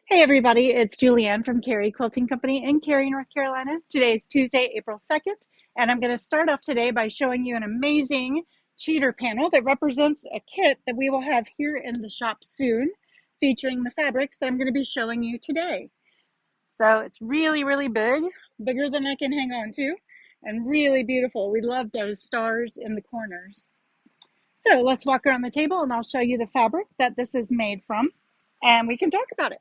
Hey everybody, it's Julianne from Cary Quilting Company in Cary, North Carolina. Today is Tuesday, April 2nd, and I'm going to start off today by showing you an amazing cheater panel that represents a kit that we will have here in the shop soon, featuring the fabrics that I'm going to be showing you today. So it's really, really big, bigger than I can hang on to, and really beautiful. We love those stars in the corners. So let's walk around the table and I'll show you the fabric that this is made from, and we can talk about it.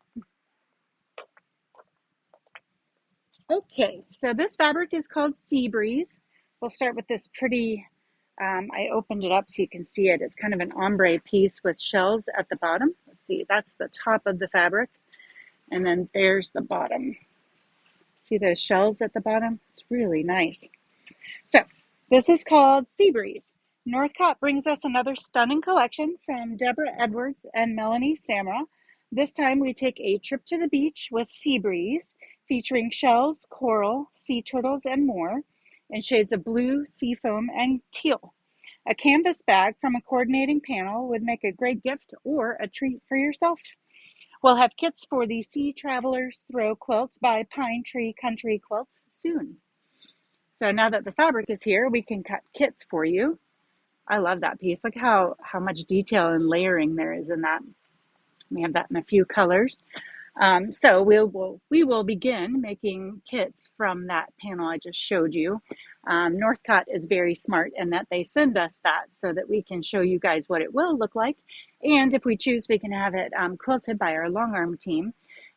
Okay, so this fabric is called Sea Breeze. We'll start with this pretty, I opened it up so you can see it. It's kind of an ombre piece with shells at the bottom. Let's see, that's the top of the fabric. And then there's the bottom. See those shells at the bottom? It's really nice. So this is called Sea Breeze. Northcott brings us another stunning collection from Deborah Edwards and Melanie Samra. This time we take a trip to the beach with Sea Breeze, featuring shells, coral, sea turtles, and more in shades of blue, seafoam, and teal. A canvas bag from a coordinating panel would make a great gift or a treat for yourself. We'll have kits for the Sea Traveler's Throw quilt by Pine Tree Country Quilts soon. So now that the fabric is here, we can cut kits for you. I love that piece. Look how much detail and layering there is in that. We have that in a few colors. So we will begin making kits from that panel I just showed you. Northcott is very smart in that they send us that so that we can show you guys what it will look like. And if we choose, we can have it quilted by our long arm team.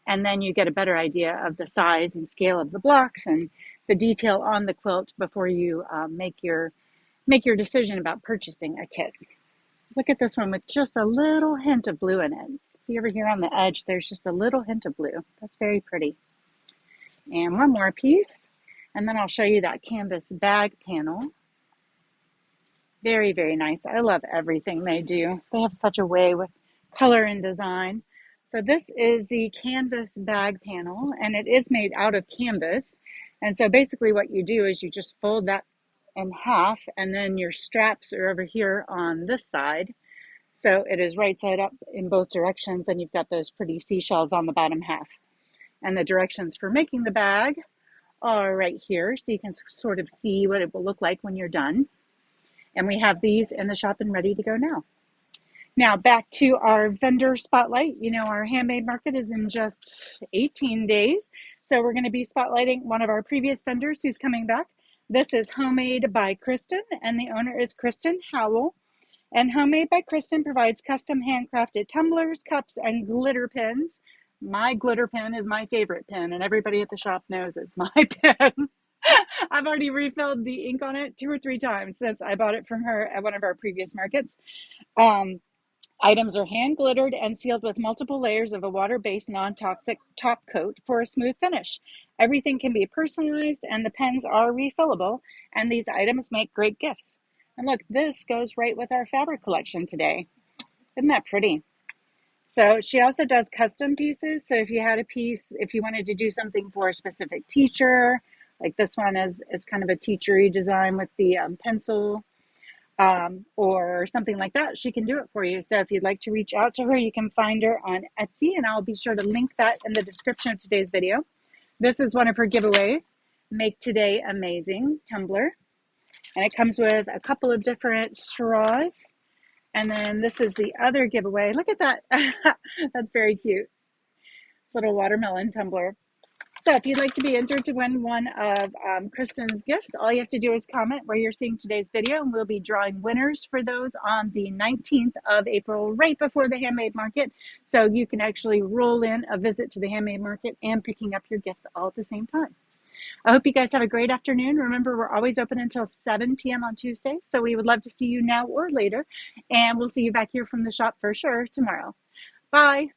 And then you get a better idea of the size and scale of the blocks and the detail on the quilt before you make your decision about purchasing a kit. Look at this one with just a little hint of blue in it. See over here on the edge, there's just a little hint of blue. That's very pretty. And one more piece, and then I'll show you that canvas bag panel. Very, very nice. I love everything they do. They have such a way with color and design. So this is the canvas bag panel, and it is made out of canvas. And so basically what you do is you just fold that in half, and then your straps are over here on this side. So it is right side up in both directions, and you've got those pretty seashells on the bottom half. And the directions for making the bag are right here, so you can sort of see what it will look like when you're done. And we have these in the shop and ready to go now. Now back to our vendor spotlight. You know, our handmade market is in just 18 days. So we're going to be spotlighting one of our previous vendors who's coming back. This is Homemade by Kristin, and the owner is Kristin Howell. And Homemade by Kristin provides custom handcrafted tumblers, cups, and glitter pins. My glitter pen is my favorite pen, and everybody at the shop knows it's my pen. I've already refilled the ink on it 2 or 3 times since I bought it from her at one of our previous markets. Items are hand glittered and sealed with multiple layers of a water-based non-toxic top coat for a smooth finish. Everything can be personalized and the pens are refillable, and these items make great gifts. And look, this goes right with our fabric collection today. Isn't that pretty? So she also does custom pieces. So if you had a piece, if you wanted to do something for a specific teacher, like this one is kind of a teachery design with the pencil or something like that, she can do it for you. So if you'd like to reach out to her, you can find her on Etsy, and I'll be sure to link that in the description of today's video. This is one of her giveaways, Make Today Amazing tumbler. And it comes with a couple of different straws. And then this is the other giveaway. Look at that. That's very cute. Little watermelon tumbler. So if you'd like to be entered to win one of Kristin's gifts, all you have to do is comment where you're seeing today's video, and we'll be drawing winners for those on the 19th of April, right before the Handmade Market. So you can actually roll in a visit to the Handmade Market and picking up your gifts all at the same time. I hope you guys have a great afternoon. Remember, we're always open until 7 p.m. on Tuesday, so we would love to see you now or later, and we'll see you back here from the shop for sure tomorrow. Bye.